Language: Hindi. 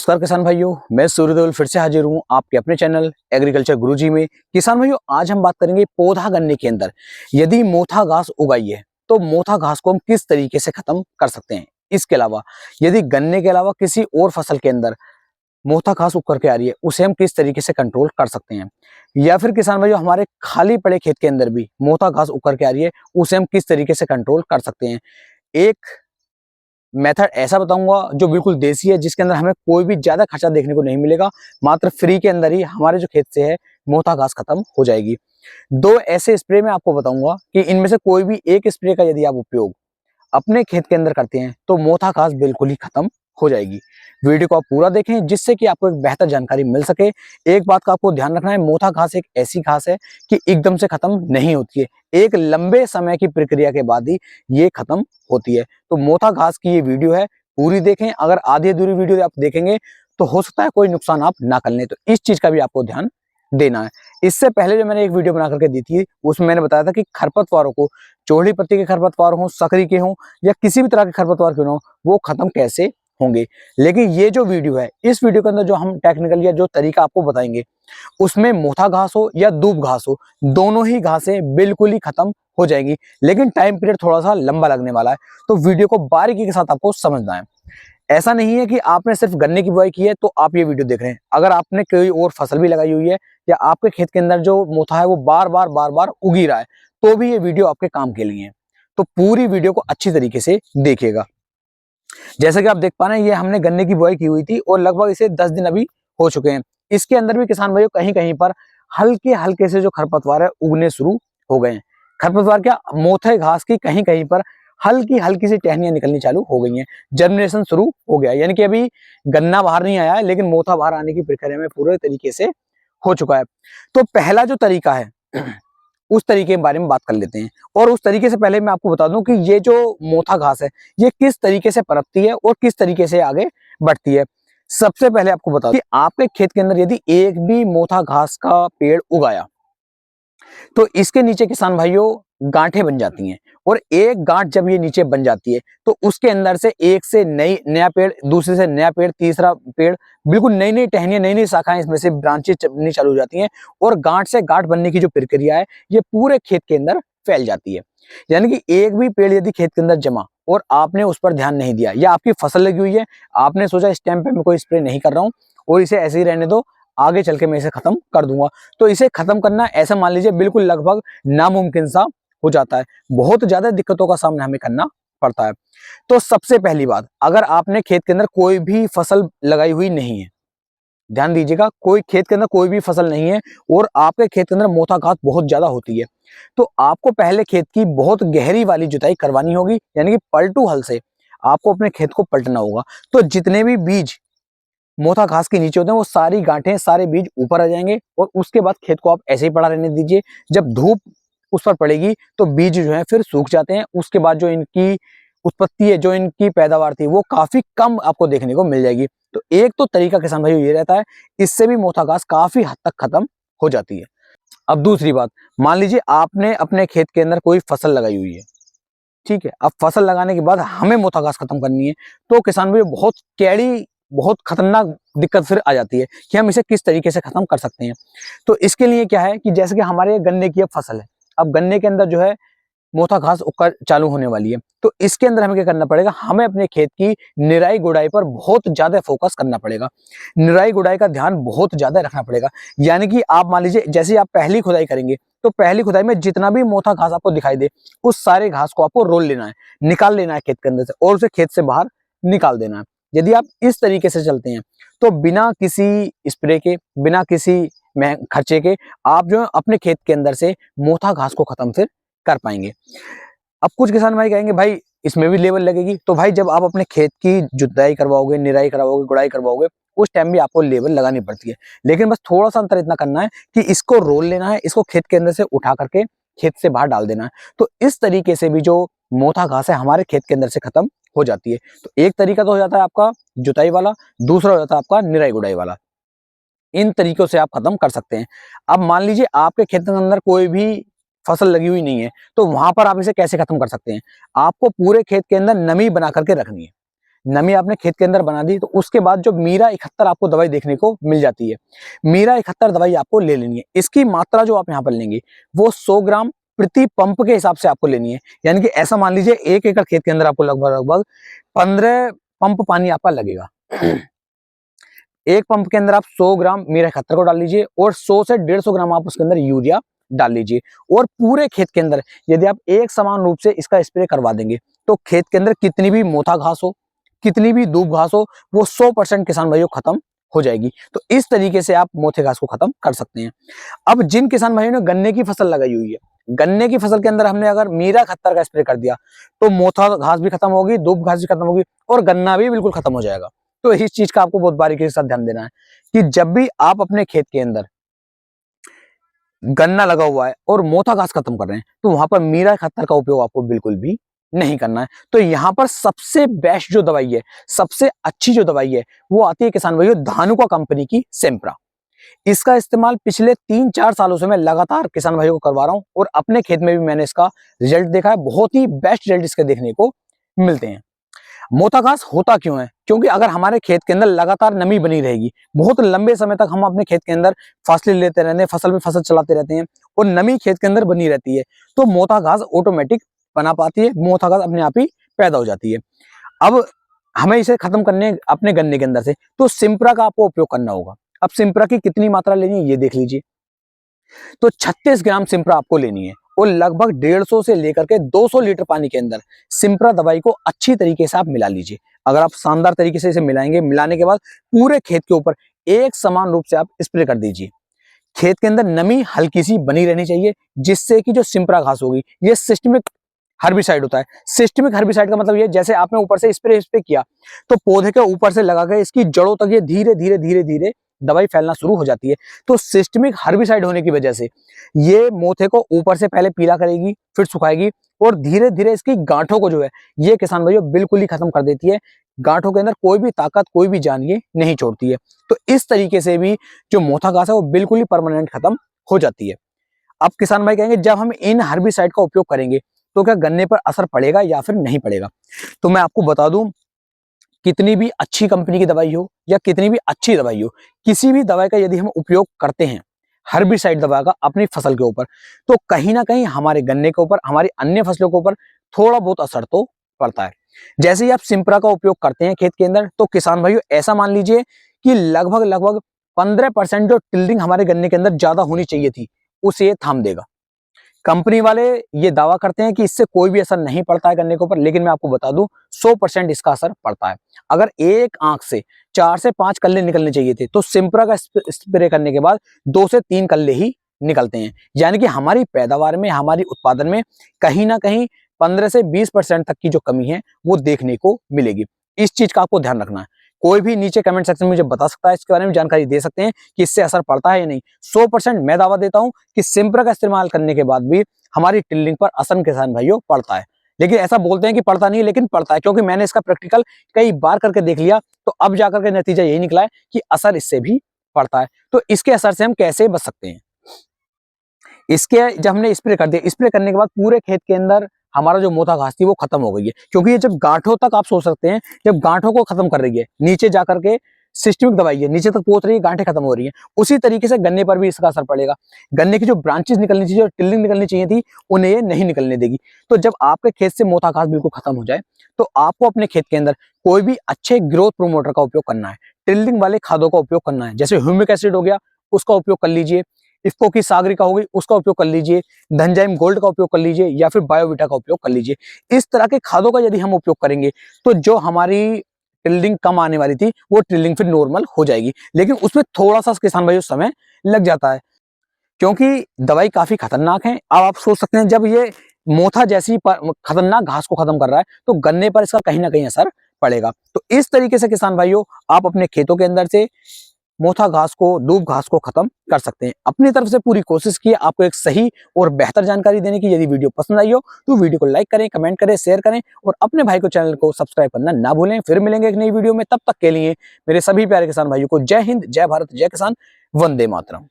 नमस्कार किसान भाइयों, मैं सूर्यदेवल फिर से हाजिर हूँ आपके अपने चैनल एग्रीकल्चर गुरुजी में। किसान भाइयों, आज हम बात करेंगे पौधा गन्ने के अंदर यदि मोथा घास उगाई है तो मोथा घास को हम किस तरीके से खत्म कर सकते हैं। इसके अलावा यदि गन्ने के अलावा किसी और फसल के अंदर मोथा घास उग करके आ रही है, उसे हम किस तरीके से कंट्रोल कर सकते हैं। या फिर किसान भाइयों, हमारे खाली पड़े खेत के अंदर भी मोथा घास उग करके आ रही है, उसे हम किस तरीके से कंट्रोल कर सकते हैं। एक मेथड ऐसा बताऊंगा जो बिल्कुल देसी है, जिसके अंदर हमें कोई भी ज्यादा खर्चा देखने को नहीं मिलेगा। मात्र फ्री के अंदर ही हमारे जो खेत से है मोथा घास खत्म हो जाएगी। दो ऐसे स्प्रे मैं आपको बताऊंगा कि इनमें से कोई भी एक स्प्रे का यदि आप उपयोग अपने खेत के अंदर करते हैं तो मोथा घास बिल्कुल ही खत्म हो जाएगी। वीडियो को आप पूरा देखें जिससे कि आपको एक बेहतर जानकारी मिल सके। एक बात का आपको ध्यान रखना है, मोथा घास एक ऐसी घास है कि एकदम से खत्म नहीं होती है, एक लंबे समय की प्रक्रिया के बाद ही ये खत्म होती है। तो मोथा घास की ये वीडियो है, पूरी देखें। अगर आधी अधूरी वीडियो आप देखेंगे तो हो सकता है कोई नुकसान आप ना कर लें, तो इस चीज का भी आपको ध्यान देना है। इससे पहले जो मैंने एक वीडियो बना करके दी थी, उसमें मैंने बताया था कि खरपतवारों को, चौड़ी पत्ती के खरपतवार हो, सकरी के हों या किसी भी तरह के खरपतवार क्यों ना हो, वो खत्म कैसे होंगे। लेकिन ये जो वीडियो है, इस वीडियो के अंदर जो हम टेक्निकल या जो तरीका आपको बताएंगे, उसमें मोथा घास हो या दूब घास हो, दोनों ही घासें बिल्कुल ही खत्म हो जाएंगी। लेकिन टाइम पीरियड थोड़ा सा लंबा लगने वाला है, तो वीडियो को बारीकी के साथ आपको समझना है। ऐसा नहीं है कि आपने सिर्फ गन्ने की बुआई की है तो आप ये वीडियो देख रहे हैं। अगर आपने कोई और फसल भी लगाई हुई है या आपके खेत के अंदर जो मोथा है वो बार बार उग ही रहा है, तो भी ये वीडियो आपके काम के लिए है। तो पूरी वीडियो को अच्छी तरीके से देखिएगा। जैसे कि आप देख पा रहे हैं, ये हमने गन्ने की बुआई की हुई थी और लगभग इसे 10 दिन अभी हो चुके हैं। इसके अंदर भी किसान भाइयों कहीं कहीं पर हल्के हल्के से जो खरपतवार है उगने शुरू हो गए हैं। खरपतवार क्या, मोथे घास की कहीं कहीं पर हल्की हल्की सी टहनियां निकलनी चालू हो गई हैं, जर्मिनेशन शुरू हो गया। यानी कि अभी गन्ना बाहर नहीं आया है, लेकिन मोथा बाहर आने की प्रक्रिया में पूरे तरीके से हो चुका है। तो पहला जो तरीका है उस तरीके के बारे में बात कर लेते हैं। और उस तरीके से पहले मैं आपको बता दूं कि ये जो मोथा घास है, ये किस तरीके से पनपती है और किस तरीके से आगे बढ़ती है। सबसे पहले आपको बता दूं कि आपके खेत के अंदर यदि एक भी मोथा घास का पेड़ उगाया तो इसके नीचे किसान भाइयों गांठें बन जाती हैं। और एक गांठ जब ये नीचे बन जाती है तो उसके अंदर से एक से नया पेड़, दूसरे से नया पेड़, तीसरा पेड़, बिल्कुल नई नई टहनियां, नई नई शाखाएं इसमें से ब्रांचेस बननी चालू हो जाती हैं। और गांठ से गांठ बनने की जो प्रक्रिया है ये पूरे खेत के अंदर फैल जाती है। यानी कि एक भी पेड़ यदि खेत के अंदर जमा और आपने उस पर ध्यान नहीं दिया, या आपकी फसल लगी हुई है, आपने सोचा इस टाइम पे मैं कोई स्प्रे नहीं कर रहा हूँ और इसे ऐसे ही रहने दो, आगे चल के मैं इसे खत्म कर दूंगा, तो इसे खत्म करना ऐसा मान लीजिए बिल्कुल लगभग नामुमकिन सा हो जाता है। बहुत ज्यादा दिक्कतों का सामना हमें करना पड़ता है। तो सबसे पहली बात, अगर आपने खेत के अंदर कोई भी फसल लगाई हुई नहीं है, ध्यान दीजिएगा, कोई खेत के अंदर कोई भी फसल नहीं है और आपके खेत के अंदर मोथा घास बहुत ज्यादा होती है, तो आपको पहले खेत की बहुत गहरी वाली जुताई करवानी होगी। यानी कि पलटू हल से आपको अपने खेत को पलटना होगा। तो जितने भी बीज मोथा घास के नीचे होते हैं वो सारी गांठें, सारे बीज ऊपर आ जाएंगे और उसके बाद खेत को आप ऐसे ही पड़ा रहने दीजिए। जब धूप उस पर पड़ेगी तो बीज जो है फिर सूख जाते हैं। उसके बाद जो इनकी उत्पत्ति है, जो इनकी पैदावार थी, वो काफी कम आपको देखने को मिल जाएगी। तो एक तो तरीका किसान भाइयों ये रहता है, इससे भी मोथा घास काफी हद तक खत्म हो जाती है। अब दूसरी बात, मान लीजिए आपने अपने खेत के अंदर कोई फसल लगाई हुई है, ठीक है। अब फसल लगाने के बाद हमें मोथा घास खत्म करनी है, तो किसान भाई बहुत कैड़ी, बहुत खतरनाक दिक्कत फिर आ जाती है कि हम इसे किस तरीके से खत्म कर सकते हैं। तो इसके लिए क्या है कि जैसे कि हमारे गन्ने की अब फसल है, अब गन्ने के अंदर जो है मोथा घास उगकर चालू होने वाली है, तो इसके अंदर हमें क्या करना पड़ेगा, हमें अपने खेत की निराई गुड़ाई पर बहुत ज्यादा फोकस करना पड़ेगा। निराई गुड़ाई का ध्यान बहुत ज्यादा रखना पड़ेगा। यानी कि आप मान लीजिए जैसे आप पहली खुदाई करेंगे तो पहली खुदाई में जितना भी मोथा घास आपको दिखाई दे, उस सारे घास को आपको रोल लेना है, निकाल लेना है खेत के अंदर से और उसे खेत से बाहर निकाल देना है। यदि आप इस तरीके से चलते हैं तो बिना किसी स्प्रे के, बिना किसी खर्चे के, आप जो है अपने खेत के अंदर से मोथा घास को खत्म फिर कर पाएंगे। अब कुछ किसान भाई कहेंगे भाई इसमें भी लेबर लगेगी, तो भाई जब आप अपने खेत की जुताई करवाओगे, निराई करवाओगे, गुड़ाई करवाओगे, उस टाइम भी आपको लेबर लगानी पड़ती है। लेकिन बस थोड़ा सा अंतर इतना करना है कि इसको रोल लेना है, इसको खेत के अंदर से उठा करके खेत से बाहर डाल देना है। तो इस तरीके से भी जो मोथा घास है हमारे खेत के अंदर से खत्म हो जाती है। तो एक तरीका तो हो जाता है आपका जुताई वाला, दूसरा हो जाता है आपका निराई गुड़ाई वाला। इन तरीकों से आप खत्म कर सकते हैं। अब मान लीजिए आपके खेत के अंदर कोई भी फसल लगी हुई नहीं है, तो वहां पर आप इसे कैसे खत्म कर सकते हैं। आपको पूरे खेत के अंदर नमी बना करके रखनी है। नमी आपने खेत के अंदर बना दी, तो उसके बाद जो मीरा 71 आपको दवाई देखने को मिल जाती है, मीरा 71 दवाई आपको ले लेनी है। इसकी मात्रा जो आप यहाँ पर लेंगे वो 100 ग्राम प्रति पंप के हिसाब से आपको लेनी है। यानी कि ऐसा मान लीजिए 1 एकड़ खेत के अंदर आपको लगभग 15 पंप पानी आपका लगेगा। एक पंप के अंदर आप 100 ग्राम मीरा 71 को डाल लीजिए और 100 से 150 ग्राम आप उसके अंदर यूरिया डाल लीजिए। और पूरे खेत के अंदर यदि आप एक समान रूप से इसका स्प्रे करवा देंगे तो खेत के अंदर कितनी भी मोथा घास हो, कितनी भी दूब घास हो, वो 100% किसान भाइयों खत्म हो जाएगी। तो इस तरीके से आप मोथे घास को खत्म कर सकते हैं। अब जिन किसान भाइयों ने गन्ने की फसल लगाई हुई है, गन्ने की फसल के अंदर हमने अगर मीरा 71 का स्प्रे कर दिया तो मोथा घास भी खत्म होगी, दूब घास भी खत्म होगी और गन्ना भी बिल्कुल खत्म हो जाएगा। तो इस चीज का आपको बहुत बारीकी के साथ ध्यान देना है कि जब भी आप अपने खेत के अंदर गन्ना लगा हुआ है और मोथा घास खत्म कर रहे हैं तो वहां पर मीरा 71 का उपयोग आपको बिल्कुल भी नहीं करना है। तो यहाँ पर सबसे बेस्ट जो दवाई है, सबसे अच्छी जो दवाई है, वो आती है किसान भाइयों धानुका कंपनी की सेम्प्रा। इसका इस्तेमाल पिछले 3-4 सालों से मैं लगातार किसान भाइयों को करवा रहा हूं और अपने खेत में भी मैंने इसका रिजल्ट देखा है। बहुत ही बेस्ट रिजल्ट इसके देखने को मिलते हैं। मोथा घास होता क्यों है? क्योंकि अगर हमारे खेत के अंदर लगातार नमी बनी रहेगी, बहुत लंबे समय तक हम अपने खेत के अंदर फासले लेते रहते हैं, फसल में फसल चलाते रहते हैं और नमी खेत के अंदर बनी रहती है, तो मोथा घास ऑटोमेटिक बना पाती है, मोथा घास अपने आप ही पैदा हो जाती है। अब हमें इसे खत्म करने अपने गन्ने के अंदर से, तो सिम्प्रा का आपको उपयोग करना होगा। अब सिम्प्रा की कितनी मात्रा लेनी है ये देख लीजिए। तो 36 ग्राम सिम्प्रा आपको लेनी है और लगभग 150 से लेकर के 200 लीटर पानी के अंदर सिम्प्रा दवाई को अच्छी तरीके से आप मिला लीजिए। अगर आप शानदार तरीके से इसे मिलाएंगे, मिलाने के बाद पूरे खेत के ऊपर एक समान रूप से आप स्प्रे कर दीजिए। खेत के अंदर नमी हल्की सी बनी रहनी चाहिए, जिससे कि जो सिम्प्रा घास होगी, ये सिस्टमिक हर्बिसाइड होता है। सिस्टमिक हर्बिसाइड का मतलब ये, जैसे आपने ऊपर से स्प्रे किया तो पौधे के ऊपर से लगा के इसकी जड़ों तक ये धीरे धीरे धीरे धीरे दवाई फैलना शुरू हो जाती है। तो सिस्टमिक हर्बिसाइड होने की वजह से ये मोथे को ऊपर से पहले पीला करेगी, फिर सुखाएगी और धीरे धीरे इसकी गांठों को जो है ये किसान भाइयों बिल्कुल ही खत्म कर देती है। गांठों के अंदर कोई भी ताकत, कोई भी जान ये नहीं छोड़ती है। तो इस तरीके से भी जो मोथा घास है वो बिल्कुल ही परमानेंट खत्म हो जाती है। अब किसान भाई कहेंगे जब हम इन हर्बिसाइड का उपयोग करेंगे तो क्या गन्ने पर असर पड़ेगा या फिर नहीं पड़ेगा? तो मैं आपको बता दूं, कितनी भी अच्छी कंपनी की दवाई हो या कितनी भी अच्छी दवाई हो, किसी भी दवाई का यदि हम उपयोग करते हैं, हर्बिसाइड दवा का अपनी फसल के ऊपर, तो कहीं ना कहीं हमारे गन्ने के ऊपर, हमारी अन्य फसलों के ऊपर थोड़ा बहुत असर तो पड़ता है। जैसे ही आप सिम्प्रा का उपयोग करते हैं खेत के अंदर, तो किसान भाइयों ऐसा मान लीजिए कि लगभग लगभग 15% जो टिल्डिंग हमारे गन्ने के अंदर ज्यादा होनी चाहिए थी, उसे ये थाम देगा। कंपनी वाले ये दावा करते हैं कि इससे कोई भी असर नहीं पड़ता है गन्ने के ऊपर, लेकिन मैं आपको बता दूं 100% इसका असर पड़ता है। अगर एक आंख से 4 से 5 कल्ले निकलने चाहिए थे, तो सिम्प्रा का स्प्रे करने के बाद 2 से 3 कल्ले ही निकलते हैं। यानी कि हमारी पैदावार में, हमारी उत्पादन में कहीं ना कहीं 15 से 20% तक की जो कमी है वो देखने को मिलेगी। इस चीज का आपको ध्यान रखना है। कोई भी नीचे कमेंट सेक्शन में मुझे बता सकता है, इसके बारे में जानकारी दे सकते हैं कि इससे असर पड़ता है या नहीं। 100% मैं दावा देता हूं कि सिम्प्रा का इस्तेमाल करने के बाद भी हमारी टिल्डिंग पर असर किसान भाइयों पड़ता है। लेकिन ऐसा बोलते हैं कि पड़ता नहीं, लेकिन पड़ता है, क्योंकि मैंने इसका प्रैक्टिकल कई बार करके देख लिया, तो अब जाकर के नतीजा यही निकला है कि असर इससे भी पड़ता है। तो इसके असर से हम कैसे बच सकते हैं? इसके जब हमने स्प्रे कर दिया, स्प्रे करने के बाद पूरे खेत के अंदर हमारा जो मोथा घास थी वो खत्म हो गई है। क्योंकि ये जब गांठों तक, आप सोच सकते हैं, जब गांठों को खत्म कर रही है, नीचे जाकर के सिस्टमिक दवाई है, नीचे तक पहुंच रही है, गांठें खत्म हो रही है, उसी तरीके से गन्ने पर भी इसका असर पड़ेगा। गन्ने की जो ब्रांचेस निकलनी चाहिए और टिल्डिंग निकलनी चाहिए थी, उन्हें ये नहीं निकलने देगी। तो जब आपके खेत से मोथा घास बिल्कुल खत्म हो जाए, तो आपको अपने खेत के अंदर कोई भी अच्छे ग्रोथ प्रोमोटर का उपयोग करना है, टिल्डिंग वाले खादों का उपयोग करना है। जैसे ह्यूमिक एसिड हो गया, उसका उपयोग कर लीजिए। इफ्को की सागरिका होगी, उसका उपयोग कर लीजिए। धनजाइम गोल्ड का उपयोग कर लीजिए या फिर बायोविटा का उपयोग कर लीजिए। इस तरह के खादों का यदि हम उपयोग करेंगे तो जो हमारी टिल्डिंग कम आने वाली थी वो टिल्डिंग फिर नॉर्मल हो जाएगी। लेकिन उसमें थोड़ा सा किसान भाइयों समय लग जाता है, क्योंकि दवाई काफी खतरनाक है। अब आप सोच सकते हैं, जब ये मोथा जैसी खतरनाक घास को खत्म कर रहा है तो गन्ने पर इसका कहीं ना कहीं असर पड़ेगा। तो इस तरीके से किसान भाइयों आप अपने खेतों के अंदर से मोथा घास को, दूब घास को खत्म कर सकते हैं। अपनी तरफ से पूरी कोशिश की आपको एक सही और बेहतर जानकारी देने की। यदि वीडियो पसंद आई हो तो वीडियो को लाइक करें, कमेंट करें, शेयर करें और अपने भाई को, चैनल को सब्सक्राइब करना ना भूलें। फिर मिलेंगे एक नई वीडियो में, तब तक के लिए मेरे सभी प्यारे किसान भाइयों को जय हिंद, जय भारत, जय किसान, वंदे मातरम।